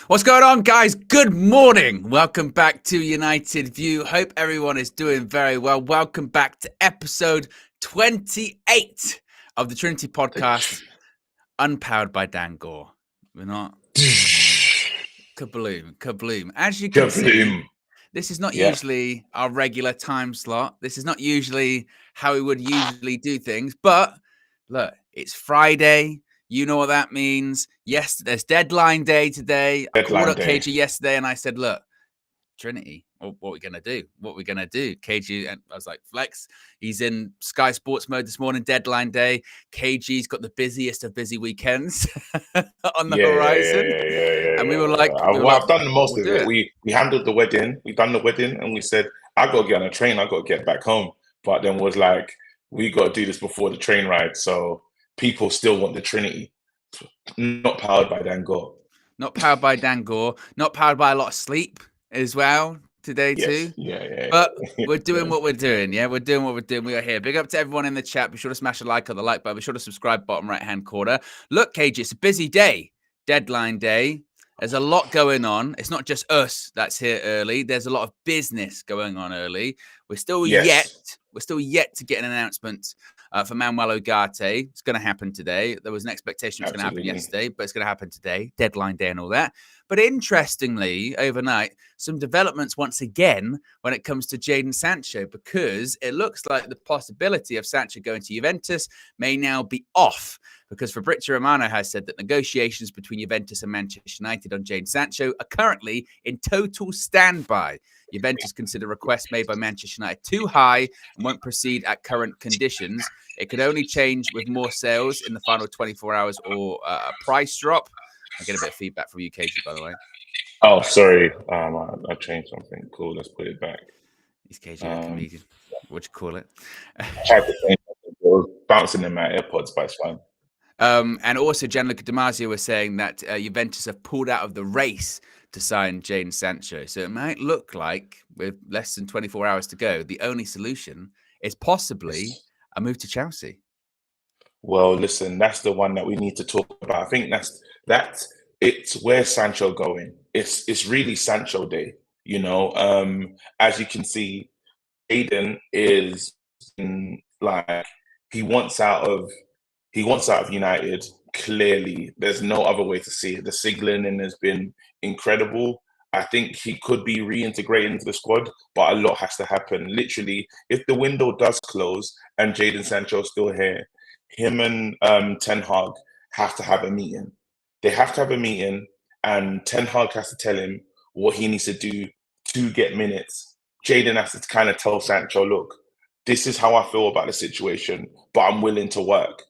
What's going on, guys? Good morning. Welcome back to United View. Hope everyone is doing very well. Welcome back to episode 28 of the Trinity podcast, unpowered by Dan Gore. We're not... Kabloom. As you can see, this is not usually our regular time slot. This is not usually how we would usually do things. But look, it's Friday. You know what that means. Yes, there's deadline day today. I called up KG yesterday and I said, look, Trinity, what are we going to do? KG, and I was like, Flex, he's in Sky Sports mode this morning, deadline day. KG's got the busiest of busy weekends on the horizon. And we were like, I've done most of it. We handled the wedding. We done the wedding and we said, I got to get on a train. I got to get back home. But then was like, we got to do this before the train ride. So people still want the Trinity. Not powered by Dan Gore. Not powered by Dan Gore. Not powered by a lot of sleep as well today too. But we're doing what we're doing. Yeah, we're doing what we're doing. We are here. Big up to everyone in the chat. Be sure to smash a like on the like button. Be sure to subscribe bottom right hand corner. Look, KG, it's a busy day. Deadline day. There's a lot going on. It's not just us that's here early. There's a lot of business going on early. We're still yet to get an announcement for Manuel Ugarte. It's going to happen today. There was an expectation it was going to happen yesterday, but it's going to happen today. Deadline day and all that. But interestingly, overnight, some developments once again when it comes to Jadon Sancho, because it looks like the possibility of Sancho going to Juventus may now be off, because Fabrizio Romano has said that negotiations between Juventus and Manchester United on Jadon Sancho are currently in total standby. Juventus consider requests made by Manchester United too high and won't proceed at current conditions. It could only change with more sales in the final 24 hours or a price drop. I get a bit of feedback from you, KG, by the way. Oh, sorry. I changed something. Cool. Let's put it back. He's KG, a comedian. What'd you call it? It was bouncing in my AirPods, but it's fine. And also, Gianluca Di Marzio was saying that Juventus have pulled out of the race to sign Jadon Sancho. So it might look like, with less than 24 hours to go, the only solution is possibly a move to Chelsea. Well, listen, that's the one that we need to talk about. I think that's it's where's Sancho going? It's really Sancho Day, you know. As you can see, Jadon is like he wants out of United. Clearly, there's no other way to see it. The signaling has been incredible. I think he could be reintegrated into the squad, but a lot has to happen. Literally, if the window does close and Jadon Sancho is still here, him and Ten Hag have to have a meeting. They have to have a meeting, and Ten Hag has to tell him what he needs to do to get minutes. Jadon has to kind of tell Sancho, look, this is how I feel about the situation, but I'm willing to work.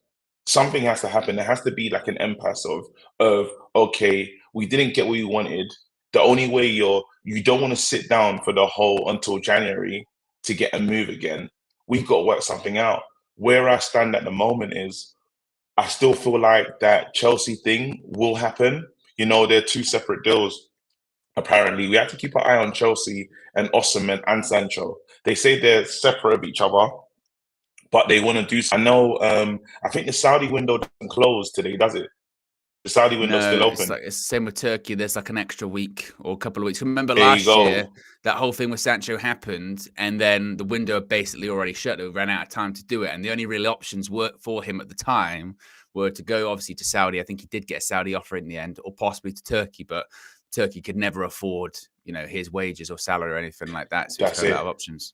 Something has to happen. There has to be like an impasse of okay, we didn't get what we wanted. The only way you don't want to sit down for the whole until January to get a move again. We've got to work something out. Where I stand at the moment is I still feel like that Chelsea thing will happen. You know, they're two separate deals. Apparently, we have to keep an eye on Chelsea and Osimhen and Sancho. They say they're separate of each other, but they want to do. I know. I think the Saudi window doesn't close today, does it? The Saudi window's still open. It's the same with Turkey. There's like an extra week or a couple of weeks. Remember last year, that whole thing with Sancho happened, and then the window basically already shut. It ran out of time to do it, and the only real options were for him at the time were to go obviously to Saudi. I think he did get a Saudi offer in the end, or possibly to Turkey, but Turkey could never afford, his wages or salary or anything like that. So it's out of options.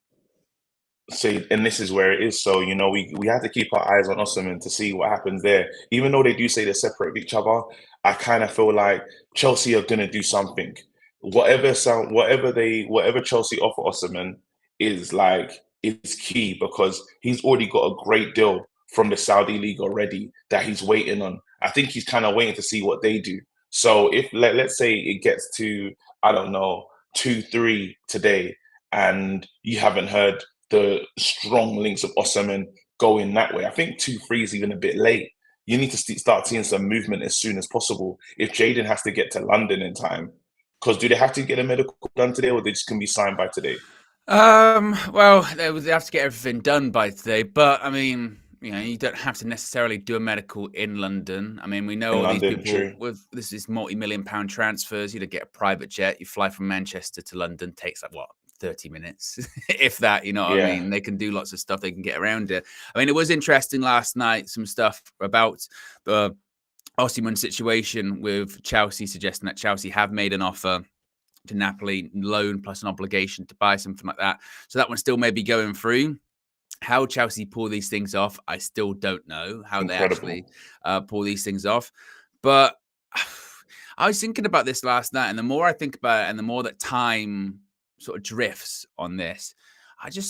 See, and this is where it is. So, we have to keep our eyes on Osimhen to see what happens there. Even though they do say they're separate of each other, I kind of feel like Chelsea are gonna do something. Whatever Chelsea offer Osimhen is key, because he's already got a great deal from the Saudi league already that he's waiting on. I think he's kind of waiting to see what they do. So if let's say it gets to, I don't know, 2-3 today, and you haven't heard the strong links of Osimhen going that way, I think 2-3 is even a bit late. You need to start seeing some movement as soon as possible. If Jadon has to get to London in time, because do they have to get a medical done today, or they just can be signed by today? Well, they have to get everything done by today, but I mean, you don't have to necessarily do a medical in London. I mean, we know all these people with this multi-million-pound transfers. You get a private jet, you fly from Manchester to London, takes like 30 minutes, if that. You know what I mean? They can do lots of stuff. They can get around it. I mean, it was interesting last night. Some stuff about the Osimhen situation with Chelsea, suggesting that Chelsea have made an offer to Napoli, loan plus an obligation to buy something like that. So that one still may be going through. How Chelsea pull these things off, I still don't know how they actually pull these things off. But I was thinking about this last night, and the more I think about it, and the more that time sort of drifts on this,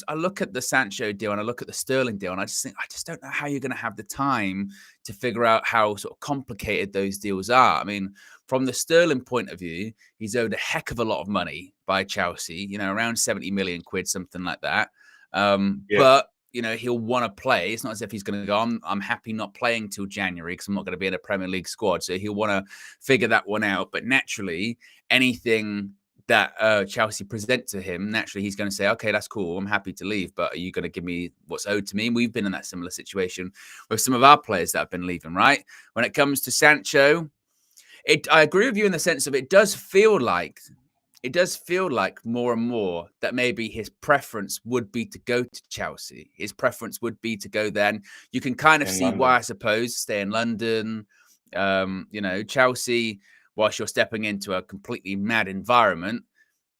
I look at the Sancho deal and I look at the Sterling deal, and I just think, I just don't know how you're going to have the time to figure out how sort of complicated those deals are. I mean, from the Sterling point of view, he's owed a heck of a lot of money by Chelsea, around 70 million quid, something like that. But he'll want to play. It's not as if he's going to go, I'm happy not playing till January because I'm not going to be in a Premier League squad. So he'll want to figure that one out. But naturally, anything that Chelsea present to him, naturally, he's going to say, okay, that's cool. I'm happy to leave. But are you going to give me what's owed to me? And we've been in that similar situation with some of our players that have been leaving, right? When it comes to Sancho, I agree with you in the sense of it does feel like more and more that maybe his preference would be to go to Chelsea. His preference would be to go there. And you can kind of see why, I suppose, stay in London. Chelsea, whilst you're stepping into a completely mad environment,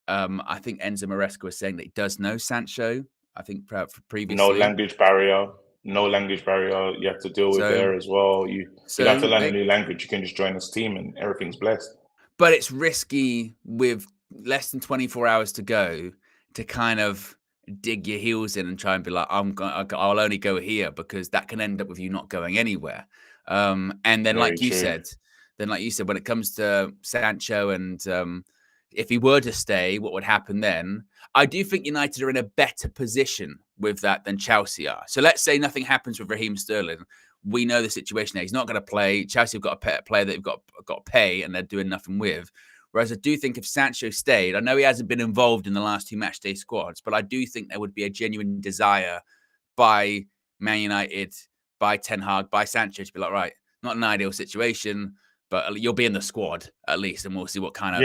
I think Enzo Maresca was saying that he does know Sancho. I think previously. No language barrier. You have to deal with there as well. You don't have to learn a new language. You can just join this team and everything's blessed. But it's risky with less than 24 hours to go to kind of dig your heels in and try and be like, I'll only go here, because that can end up with you not going anywhere. And then, like you said, when it comes to Sancho and if he were to stay, what would happen then? I do think United are in a better position with that than Chelsea are. So let's say nothing happens with Raheem Sterling. We know the situation there. He's not going to play. Chelsea have got a player that they've got to pay, and they're doing nothing with. Whereas I do think if Sancho stayed, I know he hasn't been involved in the last two matchday squads, but I do think there would be a genuine desire by Man United, by Ten Hag, by Sancho to be like, right, not an ideal situation, but you'll be in the squad at least, and we'll see what kind of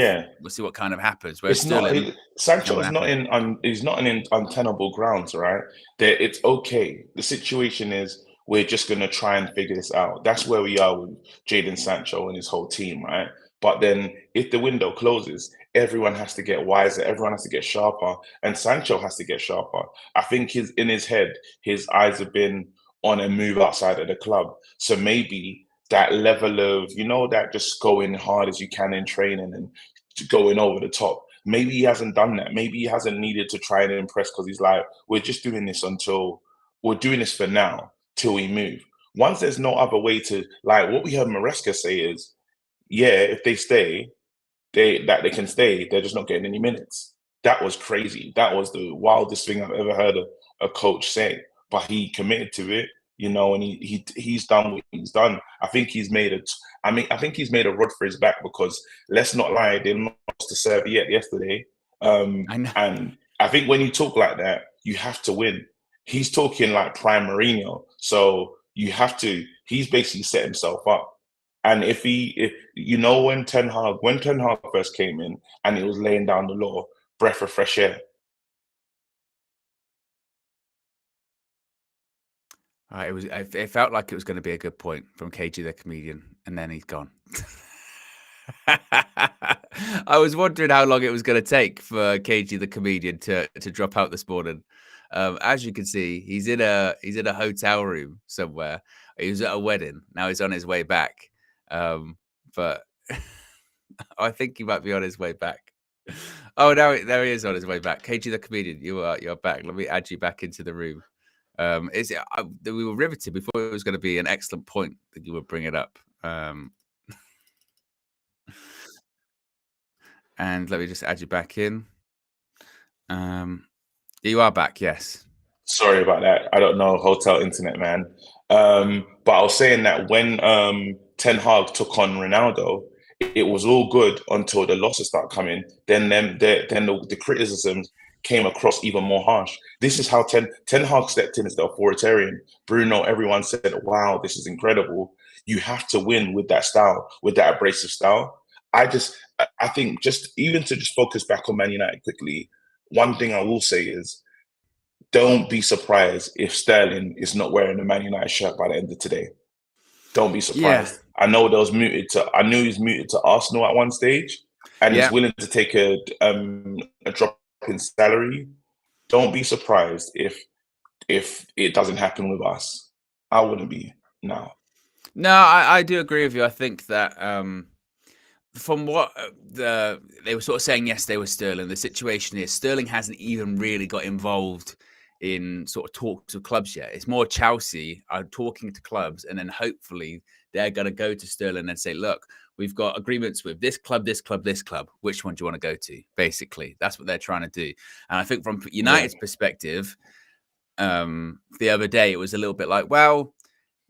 happens. Whereas Sancho is not in untenable grounds, right? It's okay. The situation is, we're just going to try and figure this out. That's where we are with Jadon Sancho and his whole team, right? But then if the window closes, everyone has to get wiser. Everyone has to get sharper. And Sancho has to get sharper. I think in his head, his eyes have been on a move outside of the club. So maybe that level of, that just going hard as you can in training and going over the top. Maybe he hasn't done that. Maybe he hasn't needed to try and impress, because he's like, we're doing this for now, till we move. Once there's no other way to, like what we heard Maresca say is, if they stay, they can stay. They're just not getting any minutes. That was crazy. That was the wildest thing I've ever heard a coach say. But he committed to it, and he's done what he's done. I think he's made a rod for his back, because let's not lie, they lost to Serviette yesterday. And I think when you talk like that, you have to win. He's talking like prime Mourinho. So he's basically set himself up. And when Ten Hag first came in and it was laying down the law, breath of fresh air. It felt like it was going to be a good point from KG the comedian, and then he's gone. I was wondering how long it was going to take for KG the comedian to drop out this morning. As you can see, he's in a hotel room somewhere. He was at a wedding. Now he's on his way back. But I think he might be on his way back. Oh, there he is on his way back. KG the comedian, you're back. Let me add you back into the room. We were riveted before. It was going to be an excellent point that you would bring it up. And let me just add you back in. You are back, yes. Sorry about that. I don't know, hotel internet, man. But I was saying that when Ten Hag took on Ronaldo, it was all good until the losses start coming. Then the criticisms came across even more harsh. This is how Ten Hag stepped in as the authoritarian. Bruno, everyone said, wow, this is incredible. You have to win with that style, with that abrasive style. I think just even to just focus back on Man United quickly, one thing I will say is, don't be surprised if Sterling is not wearing a Man United shirt by the end of today. Don't be surprised. Yeah. I know that was muted to. I knew he was muted to Arsenal at one stage, and he's willing to take a drop in salary. Don't be surprised if it doesn't happen with us. I wouldn't be. No. No, I do agree with you. I think that from what they were sort of saying yesterday with Sterling, the situation is Sterling hasn't even really got involved in sort of talks with clubs yet. It's more Chelsea are talking to clubs, and then hopefully they're going to go to Sterling and say, look, we've got agreements with this club, this club, this club. Which one do you want to go to? Basically, that's what they're trying to do. And I think from United's perspective, the other day, it was a little bit like, well,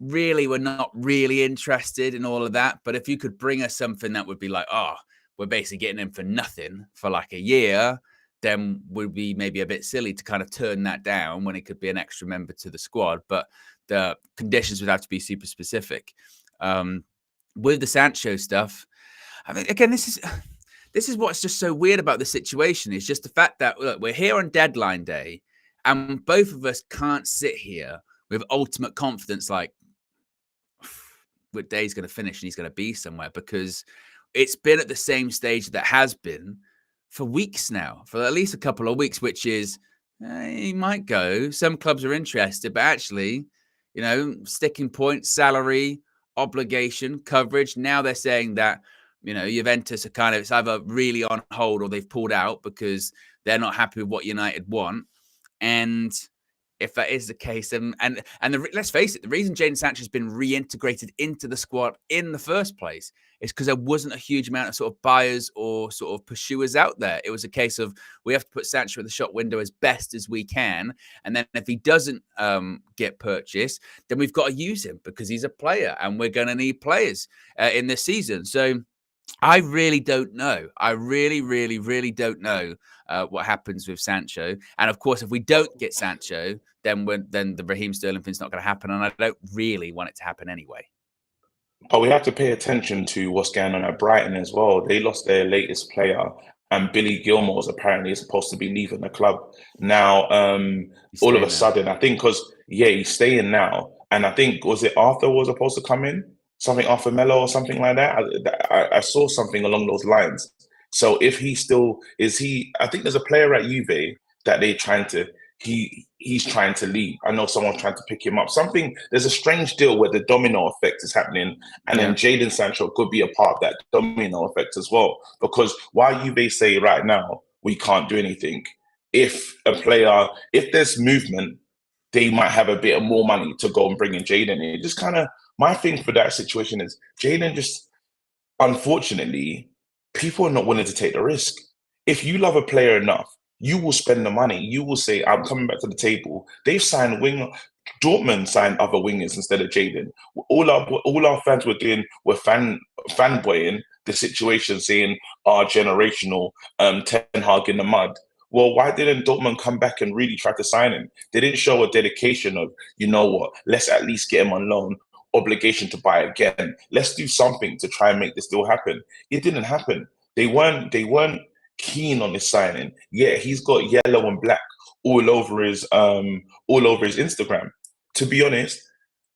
really, we're not really interested in all of that. But if you could bring us something that would be like, oh, we're basically getting him for nothing for like a year, then would be maybe a bit silly to kind of turn that down when it could be an extra member to the squad. But the conditions would have to be super specific. With the Sancho stuff, I mean, again, this is what's just so weird about the situation is just the fact that, look, we're here on deadline day and both of us can't sit here with ultimate confidence like, what day he's going to finish and he's going to be somewhere, because it's been at the same stage that has been for weeks now, for at least a couple of weeks, which is he might go. Some clubs are interested, but actually, you know, sticking point, salary, obligation, coverage. Now they're saying that, you know, Juventus are kind of, it's either really on hold or they've pulled out because they're not happy with what United want. And if that is the case, let's face it, the reason Jadon Sancho has been reintegrated into the squad in the first place is because there wasn't a huge amount of sort of buyers or sort of pursuers out there. It was a case of we have to put Sancho in the shop window as best as we can. And then if he doesn't get purchased, then we've got to use him because he's a player and we're going to need players in this season. So I really don't know. I really, really, really don't know what happens with Sancho. And of course, if we don't get Sancho, then the Raheem Sterling thing's not going to happen. And I don't really want it to happen anyway. But we have to pay attention to what's going on at Brighton as well. They lost their latest player, and Billy Gilmore's apparently supposed to be leaving the club now. All of a sudden, I think he's staying now. And I think, was it Arthur was supposed to come in? Something Arthur Melo or something like that. I saw something along those lines. So if he still I think there's a player at Juve that he's trying to leave. I know someone's trying to pick him up. There's a strange deal where the domino effect is happening, and then Jadon Sancho could be a part of that domino effect as well. Because while Juve say right now we can't do anything, if there's movement, they might have a bit of more money to go and bring in Jadon. It just kind of, my thing for that situation is Jadon just, unfortunately, people are not willing to take the risk. If you love a player enough, you will spend the money. You will say, I'm coming back to the table. They've signed Dortmund signed other wingers instead of Jadon. All our fans were doing were fanboying the situation, saying our generational Ten Hag in the mud. Well, why didn't Dortmund come back and really try to sign him? They didn't show a dedication of, you know what, let's at least get him on loan, obligation to buy again. Let's do something to try and make this deal happen. It didn't happen. They weren't keen on this signing. Yeah, he's got yellow and black all over his Instagram. To be honest,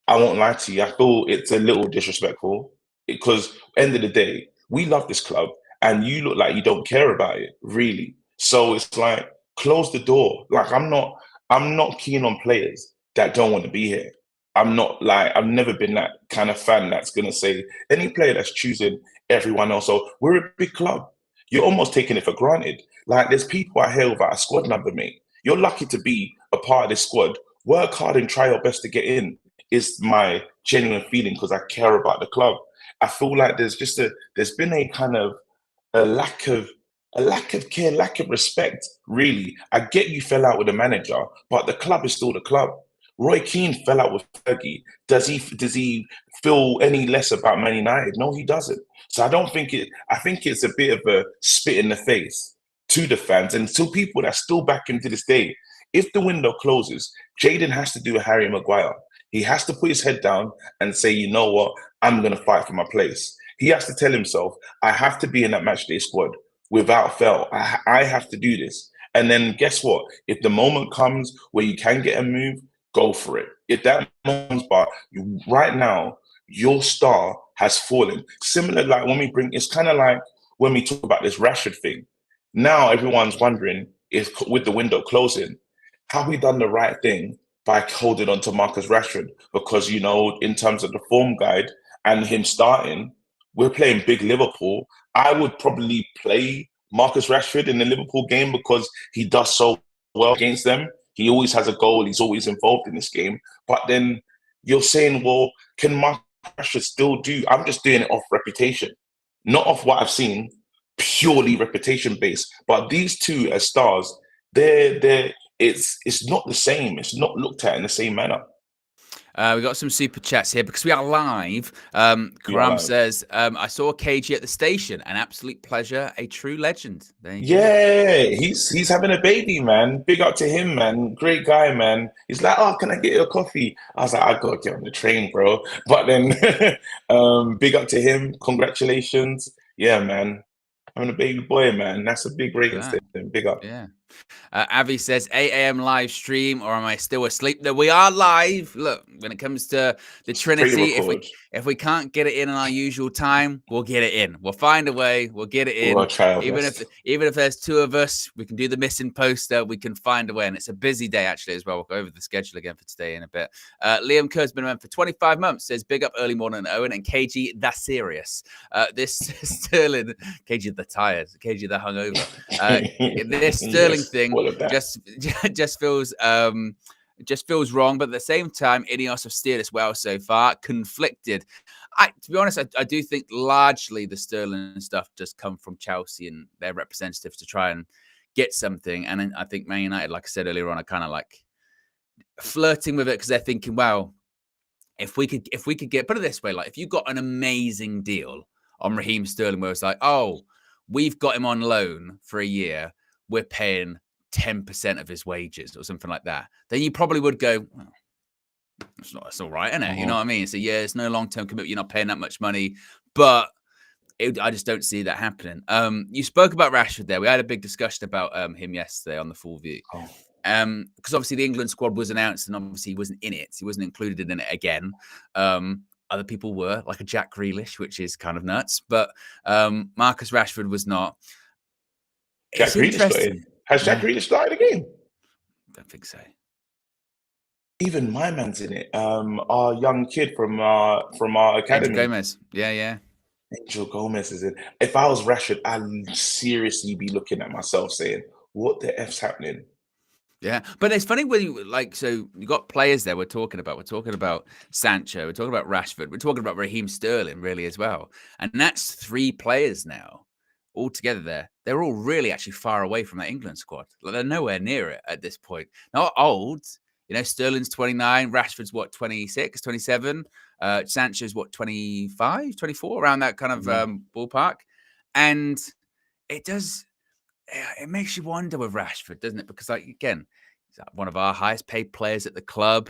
I won't lie to you, I feel it's a little disrespectful because end of the day, we love this club and you look like you don't care about it, really. So it's like, close the door. Like, I'm not keen on players that don't want to be here. I've never been that kind of fan that's going to say any player that's choosing everyone else. So we're a big club. You're almost taking it for granted. Like, there's people out here without a squad number, mate. You're lucky to be a part of this squad. Work hard and try your best to get in is my genuine feeling because I care about the club. I feel like there's been a kind of a lack of care, lack of respect, really. I get you fell out with the manager, but the club is still the club. Roy Keane fell out with Fergie. Does he feel any less about Man United? No, he doesn't. So I think it's a bit of a spit in the face to the fans and to people that still back him to this day. If the window closes, Jaden has to do a Harry Maguire. He has to put his head down and say, you know what, I'm going to fight for my place. He has to tell himself, I have to be in that matchday squad without fail. I have to do this. And then guess what? If the moment comes where you can get a move, go for it. If that moment comes, but right now, your star has fallen. Similar, like when we bring, it's kind of like when we talk about this Rashford thing. Now everyone's wondering if with the window closing, have we done the right thing by holding on to Marcus Rashford? Because, you know, in terms of the form guide and him starting, we're playing big Liverpool. I would probably play Marcus Rashford in the Liverpool game because he does so well against them. He always has a goal. He's always involved in this game. But then you're saying, well, can Marcus Rashford still do? I'm just doing it off reputation, not off what I've seen, purely reputation based. But these two as stars, it's not the same. It's not looked at in the same manner. We got some super chats here because we are live. Karam says, I saw KG at the station. An absolute pleasure. A true legend. He's having a baby, man. Big up to him, man. Great guy, man. He's like, oh, can I get you a coffee? I was like, I gotta get on the train, bro. But then big up to him. Congratulations. Yeah, man. Having a baby boy, man. That's a big rating statement. Big up. Yeah. Avi says 8 a.m. live stream, or am I still asleep? No, we are live. Look, when it comes to the Trinity, if we can't get it in our usual time, we'll get it in. We'll find a way. We'll get it in. Even if there's two of us, we can do the missing poster. We can find a way, and it's a busy day actually as well. We'll go over the schedule again for today in a bit. Liam Kerr's been around for 25 months. Says big up early morning, Owen and KG. That's serious. This Sterling, KG the tired, KG the hungover. This Sterling thing just feels wrong, but at the same time, Ineos have steered us well so far. Conflicted. To be honest, I do think largely the Sterling stuff just come from Chelsea and their representatives to try and get something. And I think Man United, like I said earlier on, are kind of like flirting with it because they're thinking, well, if we could get, put it this way, like if you got an amazing deal on Raheem Sterling where it's like, oh, we've got him on loan for a year, we're paying 10% of his wages or something like that, then you probably would go, well, it's all right, isn't it? You know what I mean? So yeah, it's no long-term commitment. You're not paying that much money, but I just don't see that happening. You spoke about Rashford there. We had a big discussion about him yesterday on the Full View. Because obviously the England squad was announced and obviously he wasn't in it. He wasn't included in it again. Other people were, like a Jack Grealish, which is kind of nuts. But Marcus Rashford was not. Jack Grealish got in. Has Jack Grealish started the game? Don't think so. Even my man's in it. Our young kid from our academy. Angel Gomez. Yeah. Angel Gomez is in. If I was Rashford, I'd seriously be looking at myself saying, what the F's happening? Yeah, but it's funny when you so you got players there we're talking about Sancho, we're talking about Rashford, we're talking about Raheem Sterling really as well. And that's 3 players now all together there. They're all really actually far away from that England squad. Like they're nowhere near it at this point. Not old, you know, Sterling's 29, Rashford's what, 26, 27, Sancho's what, 25, 24, around that kind of ballpark. And it makes you wonder with Rashford, doesn't it? Because, like, again, he's one of our highest paid players at the club.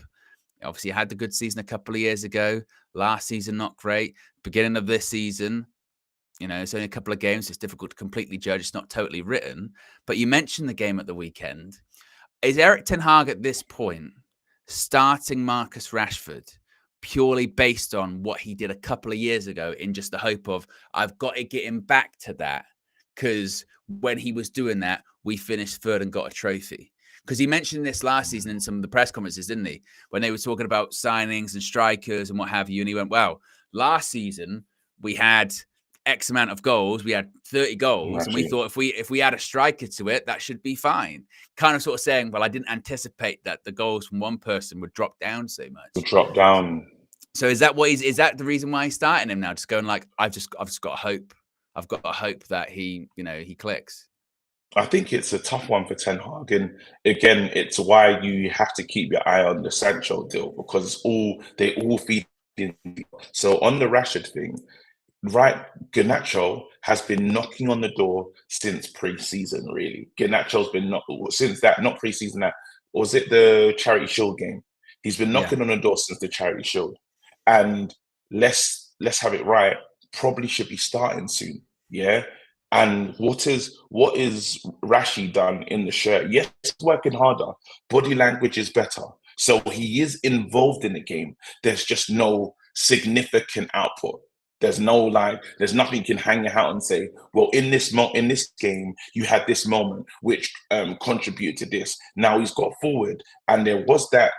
Obviously, he had the good season a couple of years ago. Last season, not great. Beginning of this season, you know, it's only a couple of games. So it's difficult to completely judge. It's not totally written. But you mentioned the game at the weekend. Is Erik ten Hag at this point starting Marcus Rashford purely based on what he did a couple of years ago in just the hope of, I've got to get him back to that? Because when he was doing that, we finished third and got a trophy. Because he mentioned this last season in some of the press conferences, didn't he? When they were talking about signings and strikers and what have you. And he went, well, last season we had X amount of goals. We had 30 goals. And we thought if we add a striker to it, that should be fine. Kind of sort of saying, well, I didn't anticipate that the goals from one person would drop down so much. Would drop down. So is that the reason why he's starting him now? Just going like, I've just got hope. I've got to hope that he clicks. I think it's a tough one for Ten Hag. And again, it's why you have to keep your eye on the Sancho deal because they all feed in. So on the Rashford thing, right, Garnacho has been knocking on the door since pre-season, really. Garnacho's been since that, not pre-season, that was it the Charity Shield game. He's been knocking on the door since the Charity Shield. And let's have it right, probably should be starting soon. Yeah. And what is Rashi done in the shirt? Yes, he's working harder. Body language is better. So he is involved in the game. There's just no significant output. There's nothing you can hang your hat and say, well, in this game, you had this moment which contributed to this. Now he's got forward, and there was that.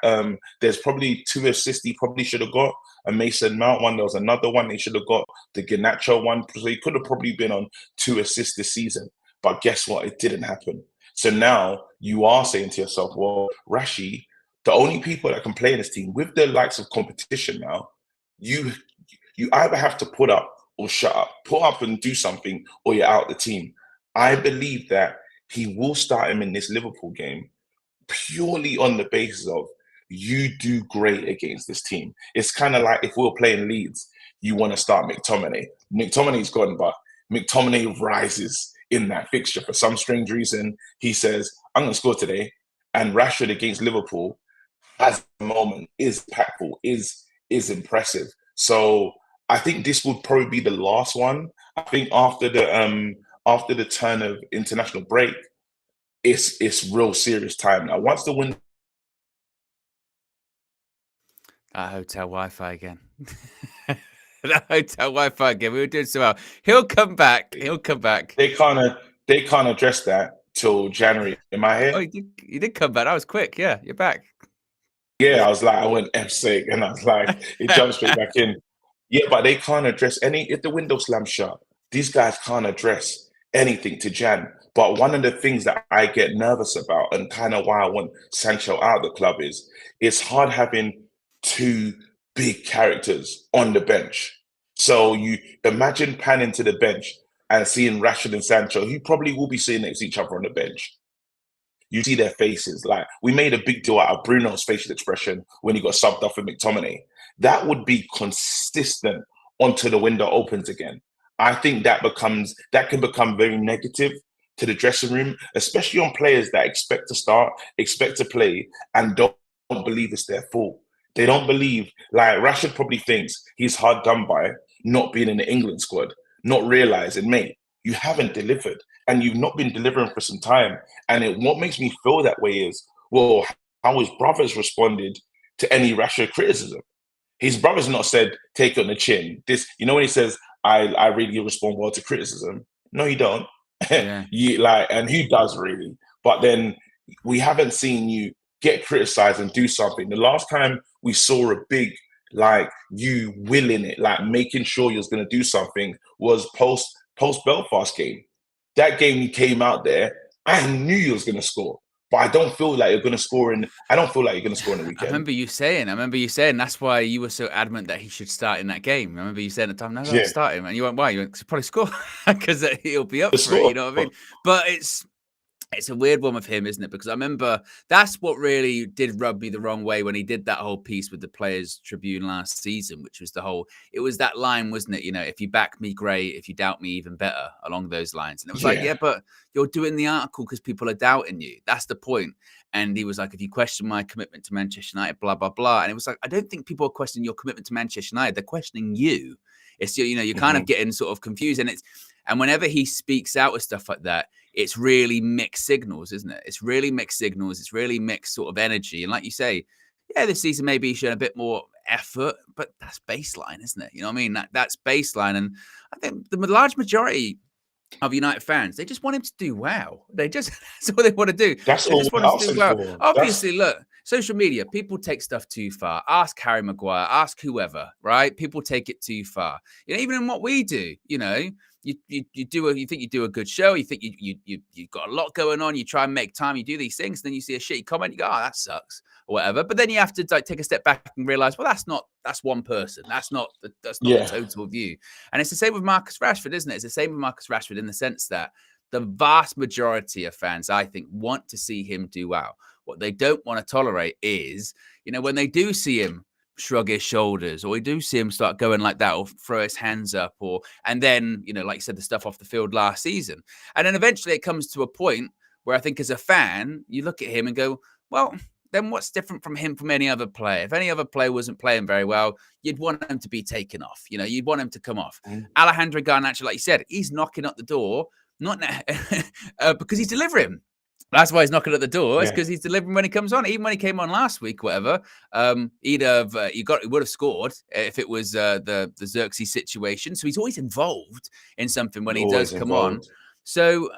There's probably 2 assists he probably should have got. A Mason Mount one. There was another one they should have got. The Garnacho one. So he could have probably been on 2 assists this season. But guess what? It didn't happen. So now you are saying to yourself, well, Rashi, the only people that can play in this team with the likes of competition now, you either have to put up or shut up. Put up and do something, or you're out the team. I believe that he will start him in this Liverpool game purely on the basis of you do great against this team. It's kind of like if we were playing Leeds, you want to start McTominay. McTominay's gone, but McTominay rises in that fixture. For some strange reason, he says, I'm going to score today. And Rashford against Liverpool has a moment, is impactful, is impressive. So I think this would probably be the last one. I think after the turn of international break, it's real serious time now. Once the win, that hotel Wi-Fi again. That hotel Wi-Fi again. We were doing so well. He'll come back. He'll come back. They can't address that till January. Am I here? Oh, you did come back. That was quick. Yeah, you're back. Yeah, I was like, I went F-sig, and I was like, it jumped straight back in. Yeah, but they can't address if the window slams shut, these guys can't address anything to Jan. But one of the things that I get nervous about, and kind of why I want Sancho out of the club, is it's hard having 2 big characters on the bench. So you imagine panning to the bench and seeing Rashford and Sancho, who probably will be sitting next to each other on the bench. You see their faces. Like, we made a big deal out of Bruno's facial expression when he got subbed off with McTominay. That would be consistent until the window opens again. I think that can become very negative to the dressing room, especially on players that expect to start, expect to play, and don't believe it's their fault. They don't believe, like Rashford probably thinks he's hard done by not being in the England squad, not realizing, mate, you haven't delivered, and you've not been delivering for some time. And what makes me feel that way is, well, how his brothers responded to any Rashford criticism. His brother's not said, take it on the chin. This, when he says, I really respond well to criticism. No, you don't. Yeah. And who does really? But then we haven't seen you get criticized and do something. The last time we saw a big, you willing it, making sure you was going to do something, was post Belfast game. That game you came out there, I knew you was going to score. But I don't feel like you're going to score I don't feel like you're going to score in the weekend. I remember you saying that's why you were so adamant that he should start in that game. I remember you saying at the time, no, don't start him. And you went, why? You went, probably score because he'll be up for it, you know what I mean? But it's a weird one with him, isn't it? Because I remember that's what really did rub me the wrong way when he did that whole piece with the Players Tribune last season, which was it was that line, wasn't it? If you back me, great. If you doubt me, even better, along those lines. And it was like, but you're doing the article because people are doubting you. That's the point. And he was like, if you question my commitment to Manchester United, blah, blah, blah. And it was like, I don't think people are questioning your commitment to Manchester United. They're questioning you. It's, you're kind of getting sort of confused. And whenever he speaks out with stuff like that, it's really mixed signals, isn't it? It's really mixed signals. It's really mixed sort of energy. And like you say, this season maybe he's shown a bit more effort, but that's baseline, isn't it? You know what I mean? That's baseline. And I think the large majority of United fans, they just want him to do well. That's what they want to do. They just want him to do well. Obviously, look, social media, people take stuff too far. Ask Harry Maguire, ask whoever, right? People take it too far. Even in what we do, you think you do a good show. You think you've got a lot going on. You try and make time. You do these things. Then you see a shitty comment. You go, oh, that sucks or whatever. But then you have to take a step back and realize, well, that's one person. That's not the total view. And it's the same with Marcus Rashford, isn't it? It's the same with Marcus Rashford in the sense that the vast majority of fans, I think, want to see him do well. What they don't want to tolerate is, when they do see him shrug his shoulders, or we do see him start going like that, or throw his hands up, and then, like you said, the stuff off the field last season. And then eventually it comes to a point where I think as a fan, you look at him and go, well, then what's different from him from any other player? If any other player wasn't playing very well, you'd want him to be taken off. You'd want him to come off. Alejandro Garnacho, like you said, he's knocking at the door, not because he's delivering. That's why he's knocking at the door. It's because he's delivering when he comes on. Even when he came on last week, whatever, he would have scored if it was the Xerxes situation. So he's always involved in something when he does come on. So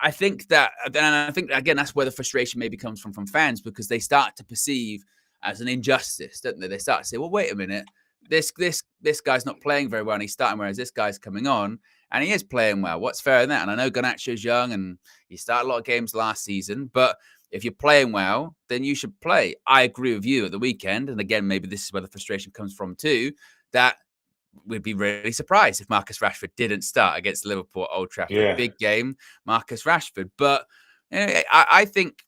I think that, and I think again that's where the frustration maybe comes from fans, because they start to perceive as an injustice, don't they? They start to say, well, wait a minute, this guy's not playing very well and he's starting, whereas this guy's coming on and he is playing well. What's fair in that? And I know Garnacho's young and he started a lot of games last season, but if you're playing well, then you should play. I agree with you at the weekend. And again, maybe this is where the frustration comes from too, that we'd be really surprised if Marcus Rashford didn't start against Liverpool at Old Trafford. Big game, Marcus Rashford. But I think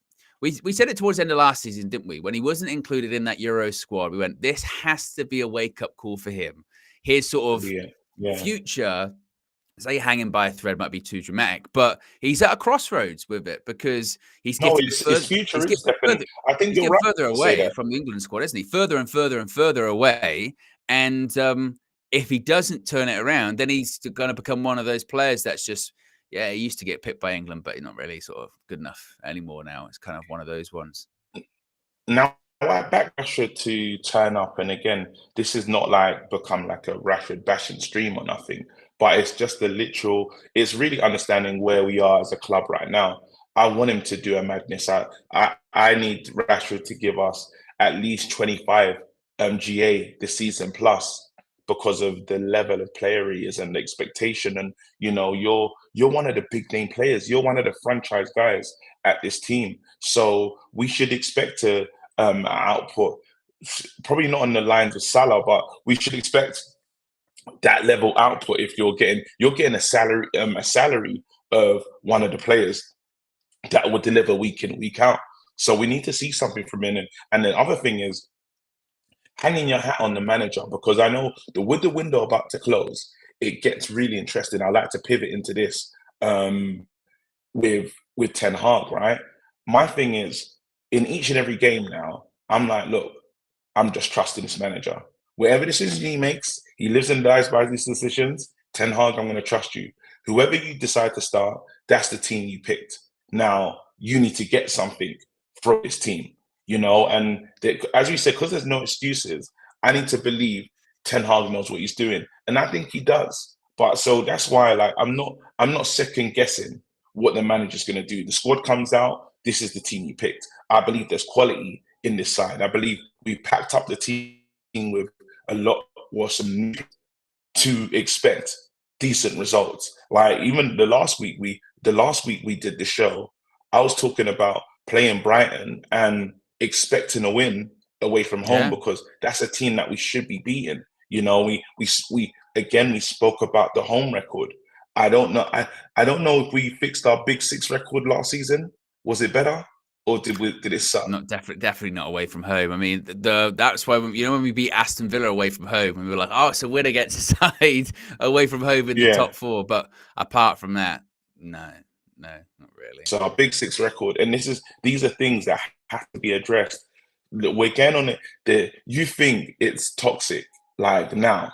we said it towards the end of last season, didn't we? When he wasn't included in that Euro squad, we went, this has to be a wake-up call for him. His sort of future, say hanging by a thread might be too dramatic, but he's at a crossroads with it, because he's getting his future is definitely. I think you're right, further away from the England squad, isn't he? Further and further and further away. And if he doesn't turn it around, then he's going to become one of those players that's just, he used to get picked by England, but he's not really sort of good enough anymore now. It's kind of one of those ones. Now, I back Rashford to turn up. And again, this is not like become like a Rashford bashing stream or nothing, but it's just it's really understanding where we are as a club right now. I want him to do a madness. I need Rashford to give us at least 25 GA this season plus, because of the level of player he is and the expectation. And, you're one of the big name players. You're one of the franchise guys at this team. So we should expect to output, probably not on the lines of Salah, but we should expect that level output if you're getting a salary of one of the players that will deliver week in, week out. So we need to see something from him. And the other thing is, hanging your hat on the manager, because I know with the window about to close, it gets really interesting. I like to pivot into this with Ten Hag, right? My thing is, in each and every game now, I'm like, look, I'm just trusting this manager. Whatever decision he makes, he lives and dies by these decisions. Ten Hag, I'm going to trust you. Whoever you decide to start, that's the team you picked. Now, you need to get something from this team. And as you said, because there's no excuses, I need to believe Ten Hag knows what he's doing, and I think he does. But so that's why, I'm not second guessing what the manager's going to do. The squad comes out. This is the team you picked. I believe there's quality in this side. I believe we packed up the team with a lot or some to expect decent results. Like even the last week we did the show, I was talking about playing Brighton and expecting a win away from home, because that's a team that we should be beating. We spoke about the home record. I don't know if we fixed our Big Six record last season. Was it better, or did it suck? Not definitely not away from home. I mean, that's why when we beat Aston Villa away from home, and we were like, oh, it's a win against a side away from home in the top four. But apart from that, no, not really. So our Big Six record, and these are things that have to be addressed. We're getting on it. You think it's toxic? Like now,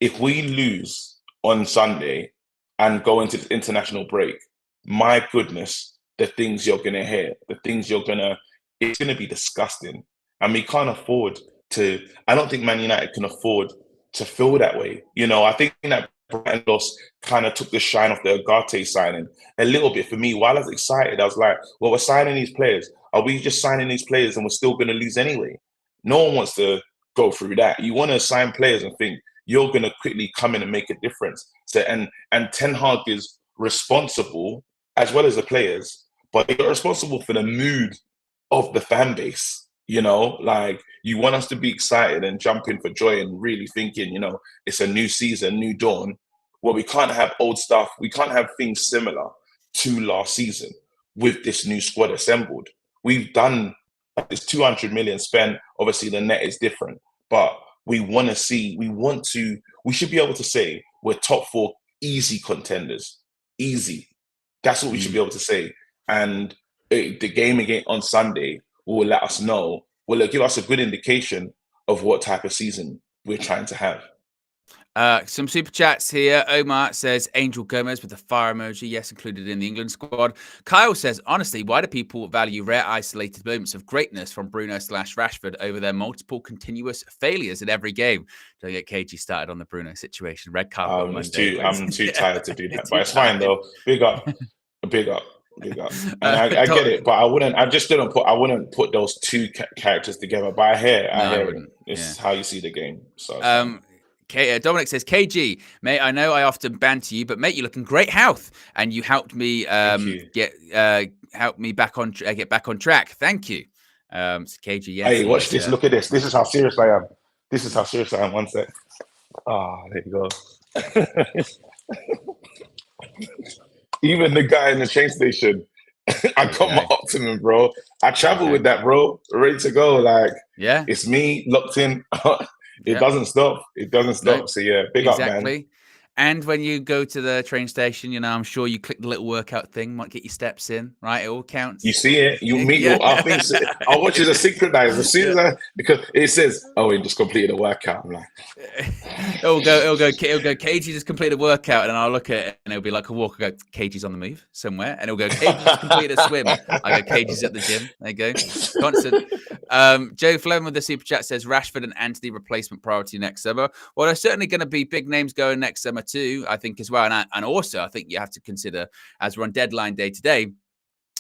if we lose on Sunday and go into the international break, my goodness, the things you're gonna hear, it's gonna be disgusting. And we can't afford to. I don't think Man United can afford to feel that way. I think that Brighton loss kind of took the shine off the Ugarte signing a little bit for me. While I was excited, I was like, well, we're signing these players. Are we just signing these players and we're still going to lose anyway? No one wants to go through that. You want to sign players and think you're going to quickly come in and make a difference. So, and Ten Hag is responsible, as well as the players, but you're responsible for the mood of the fan base. You want us to be excited and jump in for joy and really thinking, it's a new season, new dawn. Well, we can't have old stuff. We can't have things similar to last season with this new squad assembled. We've done It's 200 million spent. Obviously, the net is different, but we should be able to say we're top 4 easy contenders. Easy. That's what we should be able to say. And the game again on Sunday will let us know. Will it give us a good indication of what type of season we're trying to have? Some super chats here. Omar says Angel Gomez with the fire emoji. Yes, included in the England squad. Kyle says, honestly, why do people value rare isolated moments of greatness from Bruno/Rashford over their multiple continuous failures in every game? Don't get KG started on the Bruno situation. Red carpet on Monday. I'm too tired to do that, but it's fine though. Big up. And I get it, but I wouldn't put those two characters together. But I hear it. It's how you see the game. So. Dominic says, KG, mate, I know I often banter you, but mate, you're looking great health, and you helped me get back on track. Thank you. So KG, yes. Hey, watch this. Look at this. This is how serious I am. One sec. There you go. Even the guy in the train station, I got my Optimum, bro. I travel with that, bro. Ready to go. Like, it's me locked in. It doesn't stop. Nope. So big up, man. And when you go to the train station, I'm sure you click the little workout thing, might get your steps in, right? It all counts. You see it. You meet your things. I watch it synchronize as soon as because it says, "Oh, he just completed a workout." I'm like, it'll go. KG just completed a workout, and I'll look at it, and it'll be like a walk. I go, KG's on the move somewhere, and it'll go, KG just completed a swim. I go, KG's at the gym. There you go. Constant. Joe Fleming with the super chat says Rashford and Antony replacement priority next summer. Well, there's certainly going to be big names going next summer too, I think, as well. And also, I think you have to consider, as we're on deadline day today,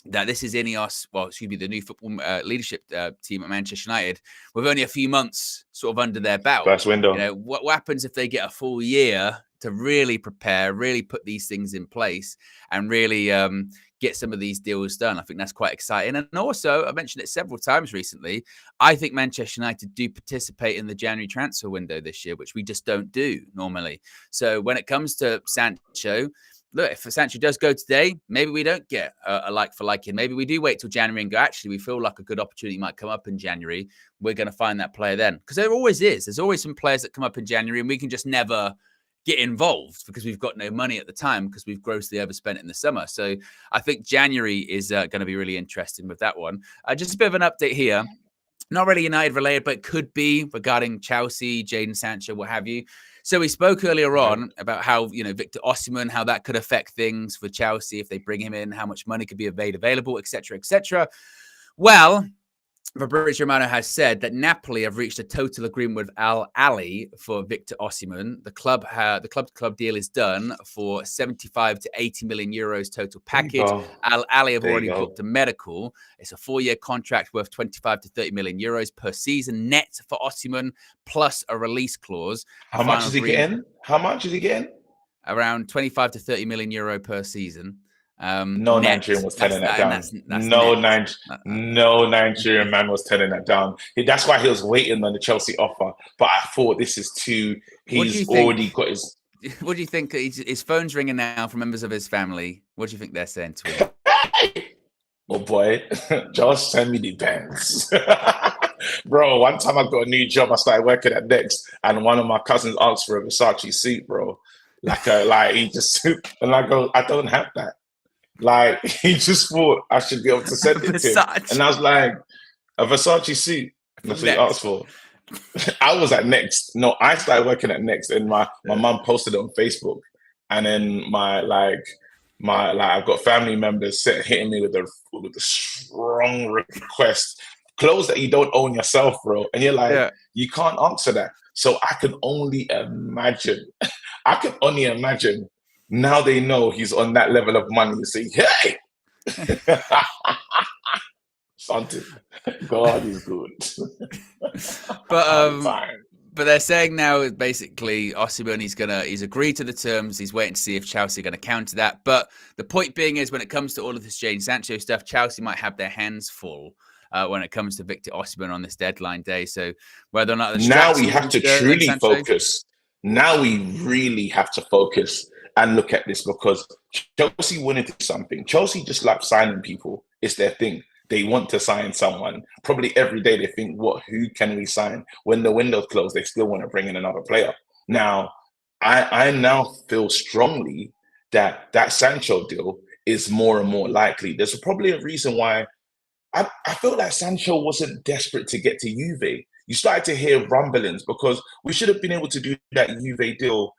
that this is Ineos, the new football leadership team at Manchester United, with only a few months sort of under their belt. First window. What happens if they get a full year to really prepare, really put these things in place, and really get some of these deals done? I think that's quite exciting. And also, I mentioned it several times recently, I think Manchester United do participate in the January transfer window this year, which we just don't do normally. So when it comes to Sancho, look, if Sancho does go today, maybe we don't get a like-for-like in. Maybe we do wait till January and go, actually, we feel like a good opportunity might come up in January. We're going to find that player then. Because there always is. There's always some players that come up in January, and we can just never get involved because we've got no money at the time because we've grossly overspent in the summer. So I think January is going to be really interesting with that one. Just a bit of an update here. Not really United related, but could be regarding Chelsea, Jadon Sancho, what have you. So we spoke earlier on about how, Victor Osimhen, how that could affect things for Chelsea if they bring him in, how much money could be available, etc., etc. Well, Fabrizio Romano has said that Napoli have reached a total agreement with Al Ahly for Victor Osimhen. The club deal is done for 75 to 80 million euros total package. Al Ahly have already booked a medical. It's a 4-year contract worth 25 to 30 million euros per season net for Osimhen, plus a release clause. How much is he getting? Around 25 to 30 million euro per season. No Nigerian was turning that down. No Nigerian man was turning that down. That's why he was waiting on the Chelsea offer. But I thought this is too. He's already got his. What do you think? His phone's ringing now from members of his family. What do you think they're saying to him? Oh boy, just send me the pants. Bro, one time I got a new job. I started working at Next, and one of my cousins asked for a Versace suit, bro. He just and I go, I don't have that. Like, he just thought I should be able to send it to him. And I was like, a Versace suit. That's what he asked for. I was at Next. No, I started working at Next, and my mum posted it on Facebook. And then I've got family members hitting me with a strong request. Clothes that you don't own yourself, bro. And you're like, you can't answer that. So I can only imagine. Now they know he's on that level of money. You say, hey, something. God is good. But they're saying now basically Osimhen, he's agreed to the terms. He's waiting to see if Chelsea are going to counter that. But the point being is, when it comes to all of this Jadon Sancho stuff, Chelsea might have their hands full when it comes to Victor Osimhen on this deadline day. So whether or not now we have to truly focus. Now we really have to focus and look at this, because Chelsea wanted something. Chelsea just like signing people. It's their thing. they want to sign someone. Probably every day they think, who can we sign? When the window's closed, they still want to bring in another player. Now, I now feel strongly that Sancho deal is more and more likely. There's probably a reason why I feel like Sancho wasn't desperate to get to Juve. You started to hear rumblings because we should have been able to do that Juve deal.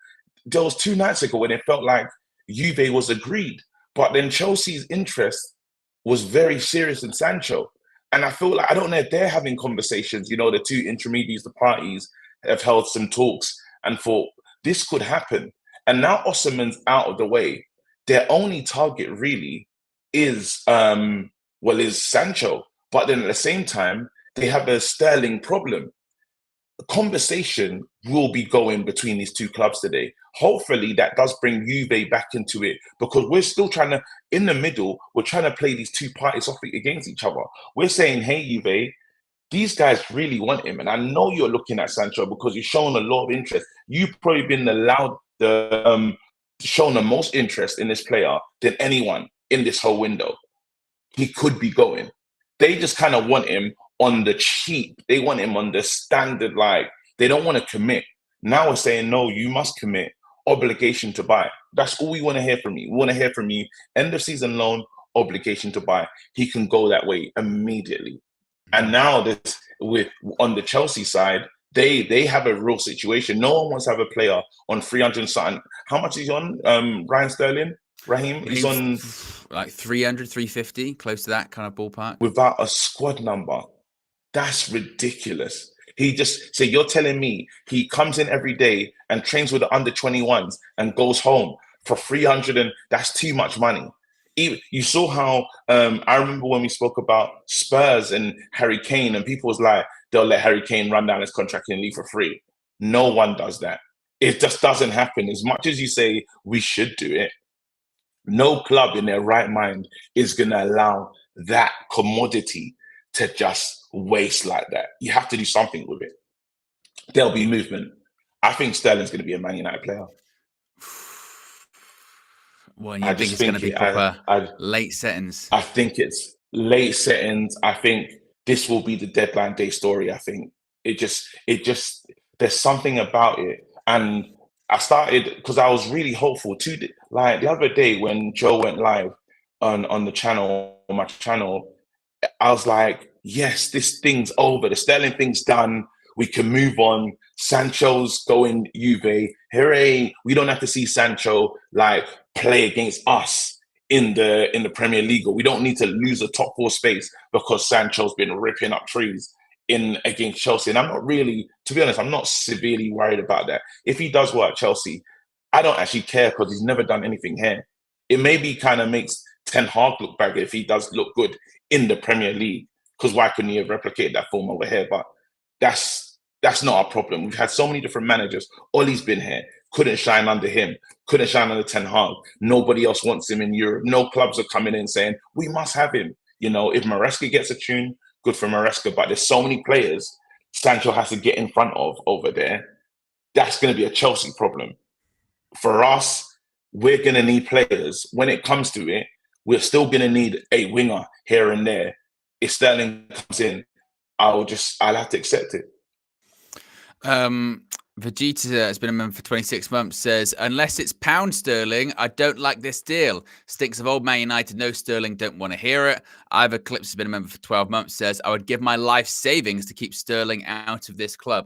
There was 2 nights ago when it felt like Juve was agreed, but then Chelsea's interest was very serious in Sancho. And I feel like, I don't know if they're having conversations, the 2 intermediaries, the parties have held some talks and thought this could happen. And now Osimhen's out of the way. Their only target really is Sancho. But then at the same time, they have a Sterling problem. The conversation will be going between these 2 clubs today. Hopefully that does bring Juve back into it, because we're still trying to, in the middle, we're trying to play these 2 parties off against each other. We're saying, hey, Juve, these guys really want him. And I know you're looking at Sancho because you've shown a lot of interest. You've probably been shown the most interest in this player than anyone in this whole window. He could be going. They just kind of want him on the cheap. They want him on the standard, they don't want to commit. Now we're saying, no, you must commit. Obligation to buy. That's all we want to hear from you. We want to hear from you. End of season loan, obligation to buy. He can go that way immediately. And now on the Chelsea side, they have a real situation. No one wants to have a player on 300 something. How much is he on, Raheem? He's on like 300, 350, close to that kind of ballpark. Without a squad number. That's ridiculous. So you're telling me he comes in every day and trains with the under 21s and goes home for 300, and that's too much money. You saw how, I remember when we spoke about Spurs and Harry Kane, and people was like, they'll let Harry Kane run down his contract and leave for free. No one does that. It just doesn't happen. As much as you say we should do it, no club in their right mind is going to allow that commodity to just waste like that. You have to do something with it. There'll be movement. I think Sterling's going to be a Man United player. Well, you think it's going to be proper late settings? I think it's late settings. I think this will be the deadline day story. I think it just there's something about it. And I started, because I was really hopeful too. Like the other day when Joe went live on my channel, I was like, yes, this thing's over. The Sterling thing's done. We can move on. Sancho's going Juve. Hooray. We don't have to see Sancho play against us in the Premier League. We don't need to lose a top 4 space because Sancho's been ripping up trees against Chelsea. And I'm not really, to be honest, I'm not severely worried about that. If he does well at Chelsea, I don't actually care because he's never done anything here. It maybe kind of makes Ten Hag look bad if he does look good in the Premier League, because why couldn't he have replicated that form over here? But that's not a problem. We've had so many different managers. Ollie's been here, couldn't shine under him, couldn't shine under Ten Hag. Nobody else wants him in Europe. No clubs are coming in saying, we must have him. If Maresca gets a tune, good for Maresca, but there's so many players Sancho has to get in front of over there. That's going to be a Chelsea problem. For us, we're going to need players. When it comes to it, we're still going to need a winger here and there. If Sterling comes in, I'll have to accept it. Vegeta has been a member for 26 months, says, unless it's pound sterling, I don't like this deal. Stinks of old Man United, no sterling, don't want to hear it. Ivor Clips has been a member for 12 months, says, I would give my life savings to keep Sterling out of this club.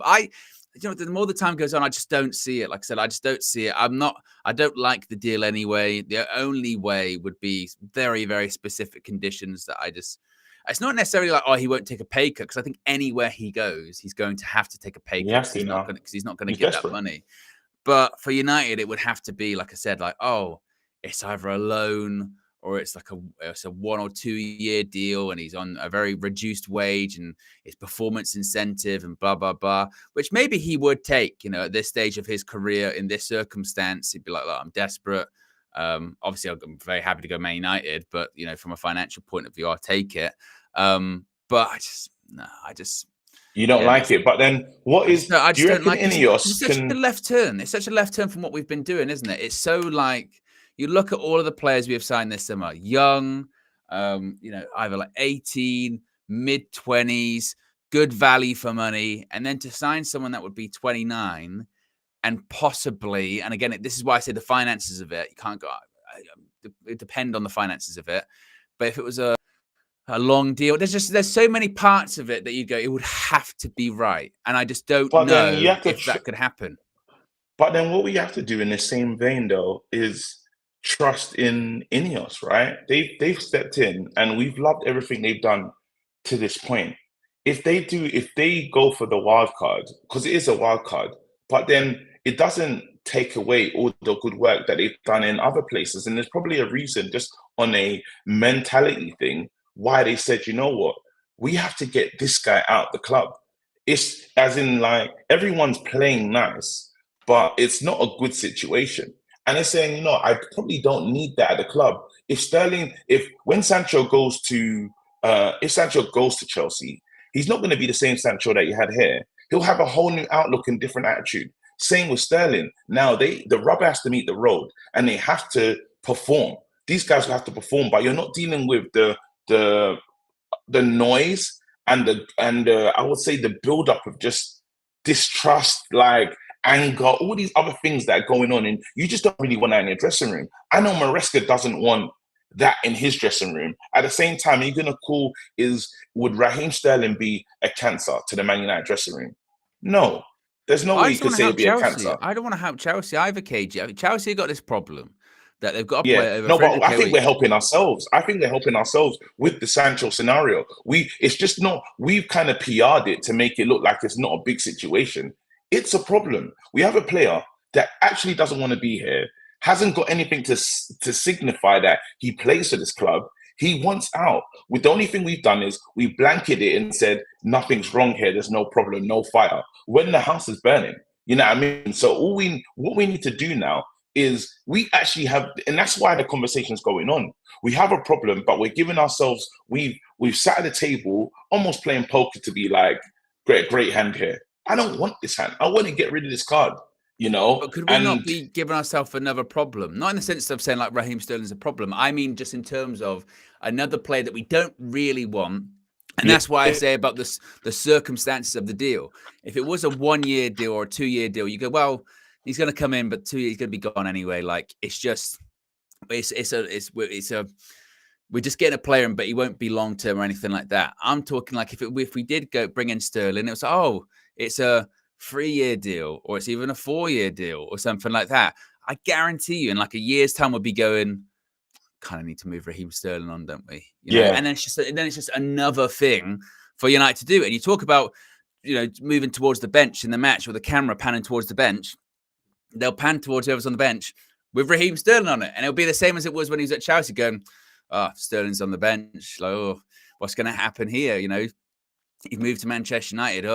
The more the time goes on, I just don't see it. Like I said, I just don't see it. I don't like the deal anyway. The only way would be very, very specific conditions that it's not necessarily like, he won't take a pay cut, because I think anywhere he goes, he's going to have to take a pay cut because he's not going to get that money. But for United, it would have to be, like I said, it's either a loan or it's it's a 1 or 2 year deal, and he's on a very reduced wage and it's performance incentive and blah, blah, blah, which maybe he would take, at this stage of his career in this circumstance. He'd be like, I'm desperate. Obviously, I'm very happy to go Man United, but, from a financial point of view, I'll take it. But you don't like it. But then what is? I just don't like Ineos. It's such a left turn. It's such a left turn from what we've been doing, isn't it? It's so you look at all of the players we have signed this summer, young, either like 18, mid-20s, good value for money, and then to sign someone that would be 29 and possibly, and again, this is why I say the finances of it, you can't go, it depend on the finances of it, but if it was a long deal, there's so many parts of it that you go, it would have to be right, and I just don't know if that could happen. But then what we have to do in the same vein, though, is trust in Ineos, right? They've stepped in, and we've loved everything they've done to this point. If they go for the wild card, because it is a wild card, but then it doesn't take away all the good work that they've done in other places. And there's probably a reason, just on a mentality thing, why they said, you know what, we have to get this guy out the club. It's as in, like, everyone's playing nice, but it's not a good situation. And they're saying, I probably don't need that at the club. When Sancho goes to Chelsea, he's not going to be the same Sancho that you had here. He'll have a whole new outlook and different attitude. Same with Sterling. Now the rubber has to meet the road, and they have to perform. These guys will have to perform, but you're not dealing with the noise and I would say the buildup of just distrust, like anger, all these other things that are going on, and you just don't really want that in your dressing room. I know Maresca doesn't want that in his dressing room. At the same time, you're gonna would Raheem Sterling be a cancer to the Man United dressing room? No. There's no way you could say it'd be a cancer. I don't want to help Chelsea either, KG. Chelsea got this problem that they've got to play over. No, but I think we're helping ourselves. I think we're helping ourselves with the Sancho scenario. It's just not. We've kind of PR'd it to make it look like it's not a big situation. It's a problem. We have a player that actually doesn't want to be here, hasn't got anything to signify that he plays for this club. He wants out. The only thing we've done is we blanketed it and said, nothing's wrong here. There's no problem, no fire. When the house is burning, you know what I mean? So what we need to do now is we actually have, and that's why the conversation's going on. We have a problem, but we're giving ourselves, we've sat at the table almost playing poker to be like, great hand here. I don't want this hand. I want to get rid of this card. But could we not be giving ourselves another problem? Not in the sense of saying like Raheem Sterling's a problem. I mean, just in terms of another player that we don't really want. And that's why I say about the circumstances of the deal. If it was a 1-year deal or a 2-year deal, you go, well, he's going to come in, but 2 years he's going to be gone anyway. Like, we're just getting a player in, but he won't be long term or anything like that. I'm talking like if we did go bring in Sterling, it was it's a 3-year deal, or it's even a 4-year deal or something like that. I guarantee you in like a year's time we'll be going, kind of need to move Raheem Sterling on, don't we? You know? And then it's just another thing for United to do. And you talk about, moving towards the bench in the match, or the camera panning towards the bench. They'll pan towards whoever's on the bench with Raheem Sterling on it. And it'll be the same as it was when he was at Chelsea going, Sterling's on the bench. Like, what's going to happen here? He moved to Manchester United.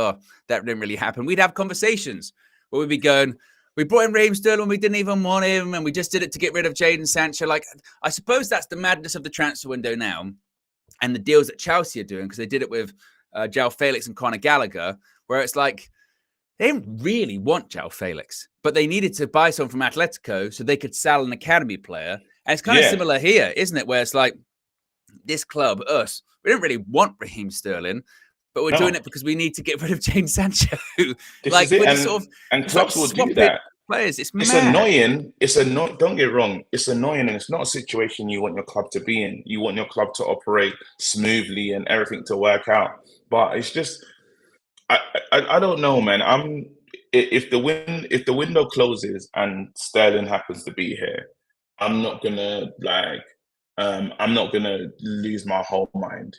That didn't really happen. We'd have conversations where we'd be going, we brought in Raheem Sterling, we didn't even want him, and we just did it to get rid of Jadon Sancho. Like, I suppose that's the madness of the transfer window now, and the deals that Chelsea are doing, because they did it with João Felix and Conor Gallagher, where it's like, they didn't really want João Felix, but they needed to buy someone from Atletico so they could sell an academy player. And it's kind of similar here, isn't it? Where it's like, this club, us, we didn't really want Raheem Sterling, but we're doing it because we need to get rid of Jadon Sancho. Like, and clubs will do that. Players, it's annoying. Don't get wrong. It's annoying, and it's not a situation you want your club to be in. You want your club to operate smoothly and everything to work out. But it's just, I don't know, man. If the window closes and Sterling happens to be here, I'm not gonna lose my whole mind.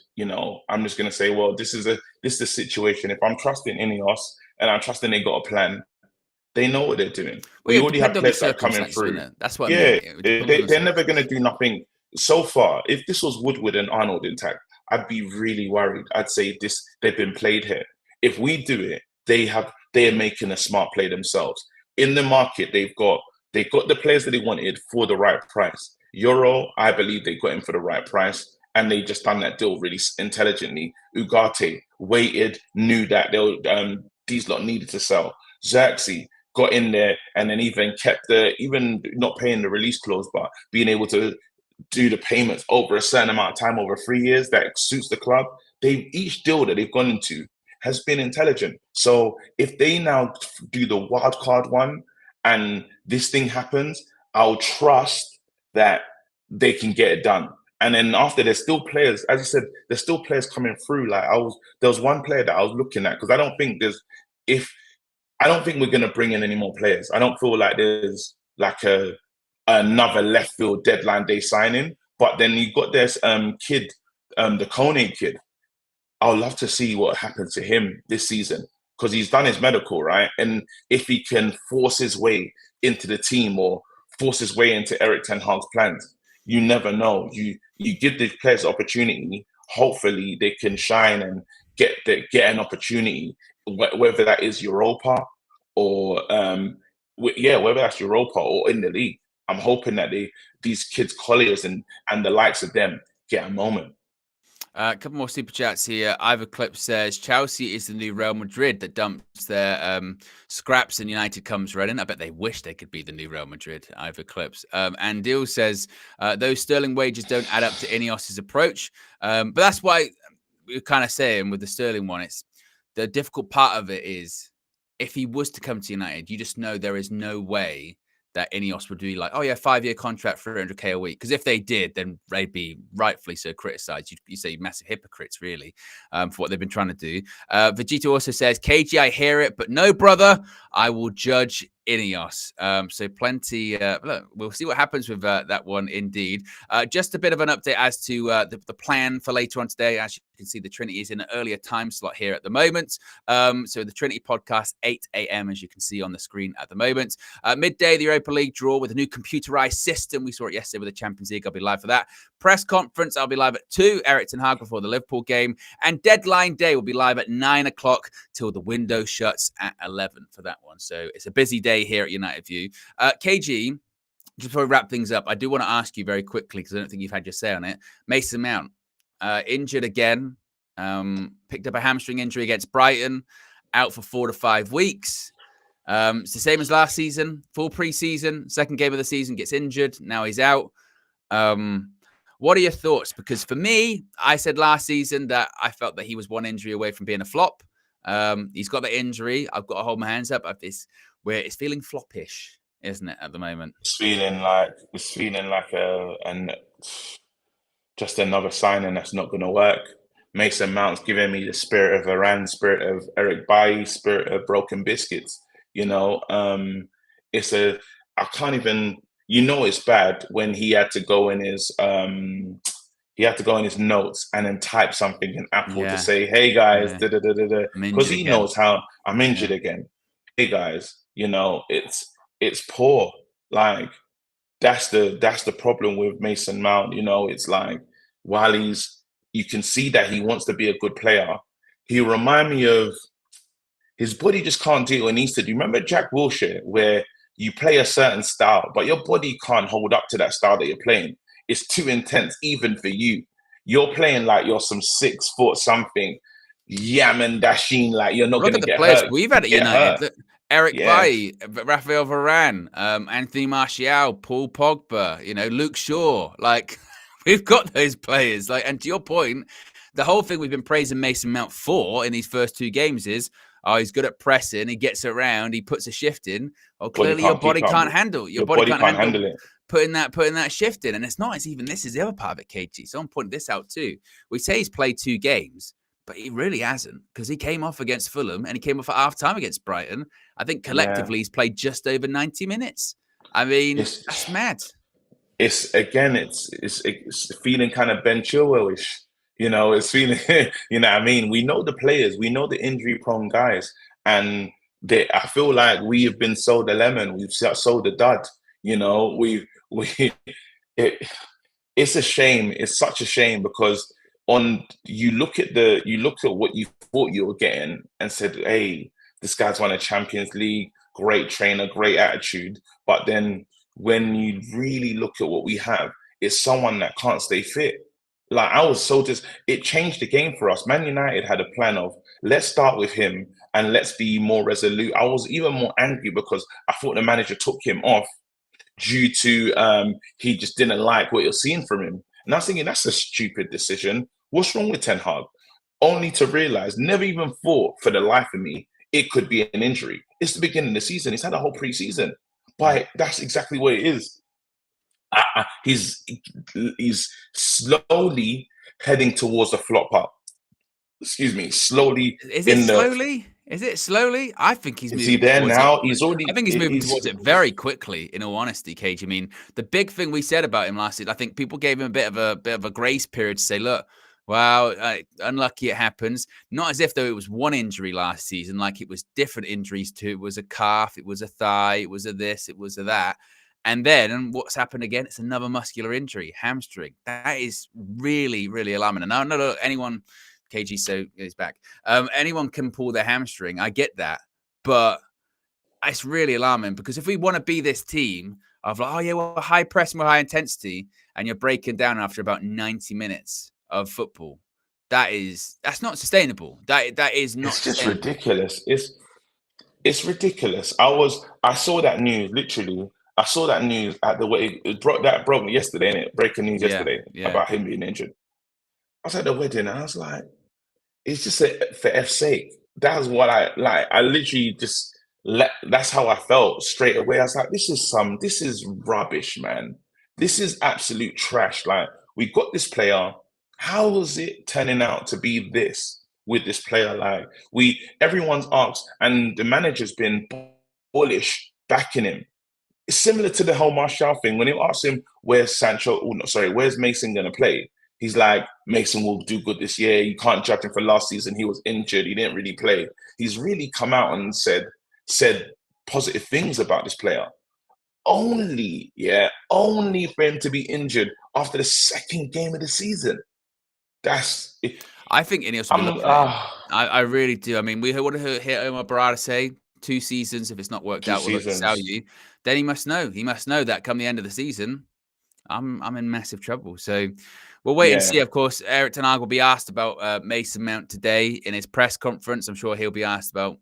I'm just gonna say, well, this is the situation. If I'm trusting Ineos and I'm trusting they got a plan, they know what they're doing. We already have players that are coming through. That's what I mean. They're never gonna do nothing. So far, if this was Woodward and Arnold intact, I'd be really worried. I'd say they've been played here. If we do it, they are making a smart play themselves. In the market, they've got the players that they wanted for the right price. Euro, I believe they got him for the right price, and they just done that deal really intelligently. Ugarte waited, knew that these lot needed to sell. Xerxes got in there, and then even kept even not paying the release clause, but being able to do the payments over a certain amount of time, over 3 years, that suits the club. Each deal that they've gone into has been intelligent. So if they now do the wild card one and this thing happens, I'll trust that they can get it done. And then after, there's still players, as you said, there's still players coming through. Like there was one player that I was looking at, because I don't think we're going to bring in any more players. I don't feel like there's like another left field deadline day signing. But then you've got this kid, the Kone kid. I would love to see what happens to him this season, because he's done his medical, right? And if he can force his way into the team or force his way into Eric Ten Hag's plans, you never know. You give the players opportunity. Hopefully, they can shine and get an opportunity, whether that is Europa or whether that's Europa or in the league. I'm hoping that these kids, Colliers and the likes of them, get a moment. A couple more super chats here. Ivor Clip says Chelsea is the new Real Madrid that dumps their scraps and United comes running. I bet they wish they could be the new Real Madrid. Ivor Clips. And Deal says those Sterling wages don't add up to Ineos's approach. But that's why we're kind of saying with the Sterling one, it's the difficult part of it is if he was to come to United, you just know there is no way that Ineos would be like, oh yeah, 5-year contract, 300k a week. Because if they did, then they'd be rightfully so criticised. You say massive hypocrites, really, for what they've been trying to do. Vegeta also says, KG, I hear it, but no, brother, I will judge Ineos. So plenty. Look, we'll see what happens with that one. Indeed, just a bit of an update as to the plan for later on today. As you can see, the Trinity is in an earlier time slot here at the moment. So the Trinity podcast, 8 a.m. as you can see on the screen at the moment. Midday, the Europa League draw with a new computerized system. We saw it yesterday with the Champions League. I'll be live for that. Press conference, I'll be live at 2. Eric Ten Hag before the Liverpool game, and deadline day will be live at 9 o'clock till the window shuts at 11 for that one. So it's a busy day here at United View. KG, just before we wrap things up, I do want to ask you very quickly, because I don't think you've had your say on it. Mason Mount, injured again, picked up a hamstring injury against Brighton, out for 4 to 5 weeks. It's the same as last season, full preseason, second game of the season, gets injured. Now he's out. What are your thoughts? Because for me, I said last season that I felt that he was one injury away from being a flop. He's got the injury. I've got to hold my hands up. It's feeling floppish, isn't it, at the moment? It's feeling like just another signing that's not going to work. Mason Mount's giving me the spirit of Varane, spirit of Eric Bailly, spirit of broken biscuits. You know, I can't even. You know, it's bad when he had to go in his notes and then type something in Apple to say, "Hey guys, because he knows how I'm injured again. Hey guys, you know, it's poor. Like that's the problem with Mason Mount. You know, it's like while you can see that he wants to be a good player, he remind me of his body just can't do what it needs to do. Remember Jack Wilshere, where you play a certain style, but your body can't hold up to that style that you're playing. It's too intense, even for you. You're playing like you're some 6 foot something, yamming, dashing, like you're not going to get players hurt. We've had at United. Look, Eric Bailly, Raphael Varane, Anthony Martial, Paul Pogba, Luke Shaw. Like, we've got those players. Like, and to your point, the whole thing we've been praising Mason Mount for in these first 2 games is, he's good at pressing. He gets around. He puts a shift in. Oh, clearly your body can't handle. Your body can't handle it. Putting that shift in. And it's not as even this is the other part of it, KG. Someone pointed this out too. We say he's played 2 games, but he really hasn't, because he came off against Fulham and he came off at half time against Brighton. I think collectively he's played just over 90 minutes. I mean, that's mad. It's feeling kind of Ben Chilwell-ish. It's feeling, what I mean? We know the players, we know the injury-prone guys, and I feel like we have been sold the lemon, we've sold the dud. It's a shame. It's such a shame, because you look at what you thought you were getting and said, hey, this guy's won a Champions League, great trainer, great attitude. But then when you really look at what we have, it's someone that can't stay fit. Like, I was it changed the game for us. Man United had a plan of, let's start with him and let's be more resolute. I was even more angry because I thought the manager took him off due to he just didn't like what you're seeing from him. And I was thinking, that's a stupid decision. What's wrong with Ten Hag? Only to realize, never even thought for the life of me, it could be an injury. It's the beginning of the season. He's had a whole preseason. But that's exactly what it is. He's slowly heading towards the flop up. Excuse me, slowly. Is it slowly? Is it slowly? I think he's moving. Is he there now? He's already. I think he's moving towards it very quickly. In all honesty, Cage. I mean, the big thing we said about him last season, I think people gave him a bit of a grace period to say, look, wow, unlucky it happens. Not as if though it was one injury last season, like it was different injuries too. It was a calf, it was a thigh, it was a this, it was a that. And then what's happened again? It's another muscular injury, hamstring. That is really, really alarming. And now, no, anyone, KG, so he's back. Anyone can pull their hamstring. I get that. But it's really alarming because if we want to be this team of like, oh, yeah, well, high press, more high intensity, and you're breaking down after about 90 minutes of football, that's not sustainable. That is not. It's just ridiculous. It's ridiculous. I saw that news literally. I saw that news at the way it broke me yesterday, innit? Breaking news yesterday about him being injured. I was at the wedding and I was like, it's just for F's sake. That's what I like. I literally just that's how I felt straight away. I was like, this is rubbish, man. This is absolute trash. Like, we got this player. How was it turning out to be this with this player? Like, everyone's asked, and the manager's been bullish backing him. It's similar to the whole Martial thing. When you ask him, where's Mason going to play? He's like, Mason will do good this year. You can't judge him for last season. He was injured. He didn't really play. He's really come out and said positive things about this player. Only for him to be injured after the second game of the season. That's it. I think Ineos will be looking at him. I really do. I mean, we would have heard Omar Barada say 2 seasons. If it's not worked out, we'll look to sell you. Then he must know. He must know that come the end of the season, I'm in massive trouble. So we'll wait and see. Of course, Erik ten Hag will be asked about Mason Mount today in his press conference. I'm sure he'll be asked about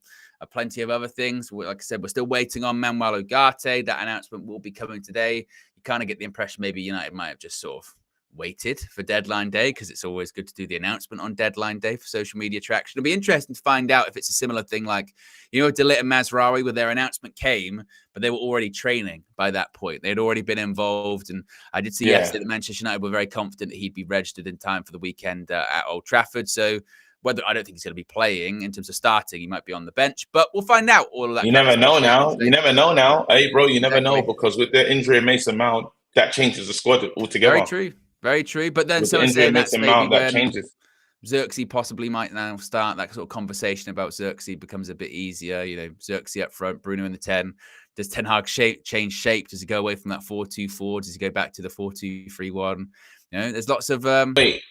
plenty of other things. Like I said, we're still waiting on Manuel Ugarte. That announcement will be coming today. You kind of get the impression maybe United might have just sort of waited for deadline day because it's always good to do the announcement on deadline day for social media traction. It'll be interesting to find out if it's a similar thing like, De Ligt and Mazraoui, where their announcement came, but they were already training by that point. They'd already been involved. And I did see yesterday that Manchester United were very confident that he'd be registered in time for the weekend at Old Trafford. So I don't think he's going to be playing in terms of starting. He might be on the bench, but we'll find out all of that. You never know now. You never know now. Hey, bro, you never know, because with the injury of Mason Mount, that changes the squad altogether. Very true. Very true. But then someone saying that's maybe when Xerxes possibly might now start. That sort of conversation about Xerxes becomes a bit easier. Xerxes up front, Bruno in the 10. Does Ten Hag change shape? Does he go away from that 4-2-4? Does he go back to the 4-2-3-1? There's lots of... Wait,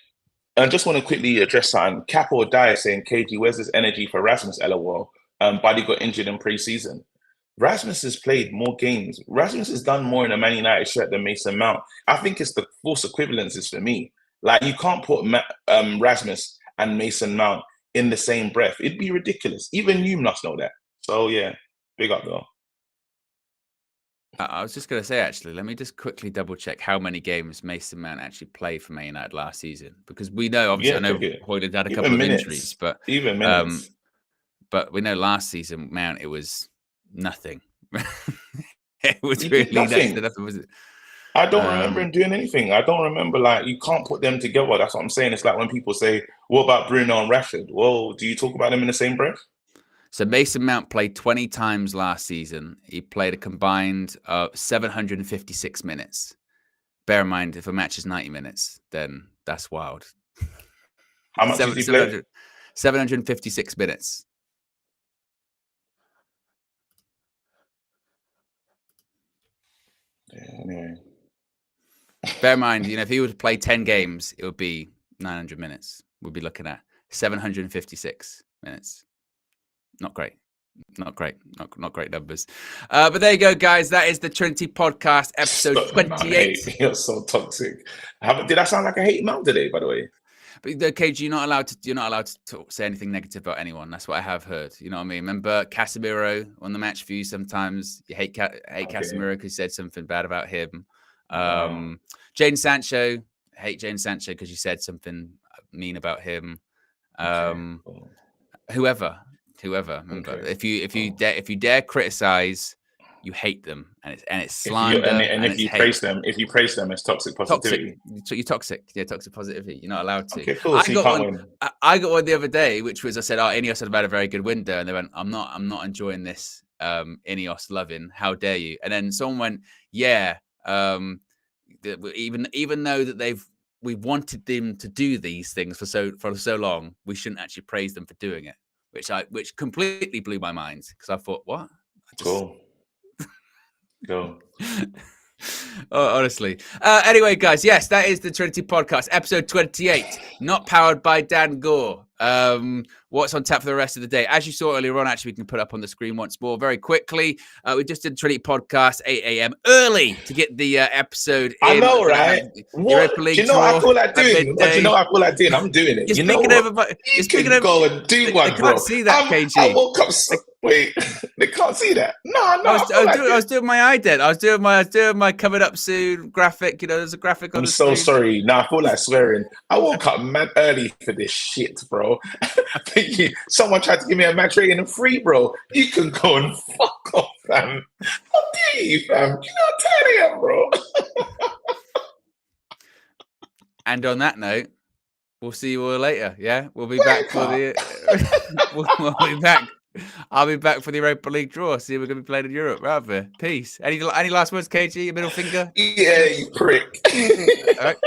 I just want to quickly address something. Cap or Die saying, KG, where's this energy for Rasmus? LOL. Buddy got injured in pre-season. Rasmus has played more games. Rasmus has done more in a Man United shirt than Mason Mount. I think it's the false equivalences for me. Like, you can't put Rasmus and Mason Mount in the same breath. It'd be ridiculous. Even you must know that. So, yeah, big up, though. I was just going to say, actually, let me just quickly double check how many games Mason Mount actually played for Man United last season. Because we know, obviously, I know Hoyland had a couple of injuries. But even minutes. But we know last season, Mount, it was nothing. It was really nothing, was it? I don't remember him doing anything. I don't remember, you can't put them together. That's what I'm saying. It's like when people say, what about Bruno and Rashford? Well, do you talk about them in the same breath? So Mason Mount played 20 times last season. He played a combined 756 minutes. Bear in mind, if a match is 90 minutes, then that's wild. How much did he play? 756 minutes. Yeah, anyway. Bear in mind, if he would play 10 games, it would be 900 minutes. We'd be looking at 756 minutes. Not great. Not great numbers. But there you go, guys. That is the Trinity podcast, episode 28. You're so toxic. Did I sound like I hate Mount today, by the way? But the KG, you're not allowed to say anything negative about anyone. That's what I have heard. You know what I mean? Remember Casemiro on the match view? Sometimes you hate Casemiro because he said something bad about him. Jadon Sancho, hate Jadon Sancho because you said something mean about him. Whoever. Remember, if you dare criticize, you hate them, and it's slander. If you praise them, it's toxic positivity. You're toxic. Yeah, toxic positivity. You're not allowed to. Okay, cool. I got one the other day, which was I said, Ineos had had a very good window, and they went, I'm not enjoying this. Ineos loving. How dare you? And then someone went, yeah. Even though that we wanted them to do these things for so long, we shouldn't actually praise them for doing it. Which completely blew my mind because I thought, what? Go. Oh, honestly. Anyway, guys, yes, that is the Trinity podcast, episode 28, not powered by Dan Gore. What's on tap for the rest of the day? As you saw earlier on, actually, we can put up on the screen once more very quickly. We just did the Trinity podcast 8 a.m. early to get the episode in. I know, right? What? Do you know what I feel like doing? I'm doing it. You're speaking over. You can go and do one, bro. I can't see that, KG. I woke up. Wait, they can't see that. No. I was doing my ident. I was doing my coming up soon graphic. You know, there's a graphic on. I'm so sorry. No, I feel like swearing. I woke up mad early for this shit, bro. Someone tried to give me a match rating and free, bro. You can go and fuck off, fam. How dare you, fam? You know how tired I am, bro. And on that note, we'll see you all later. Yeah, we'll be back for the. we'll be back. I'll be back for the Europa League draw. See, we're going to be playing in Europe, rather. Peace. Any last words, KG? Your middle finger? Yeah, you prick. All right.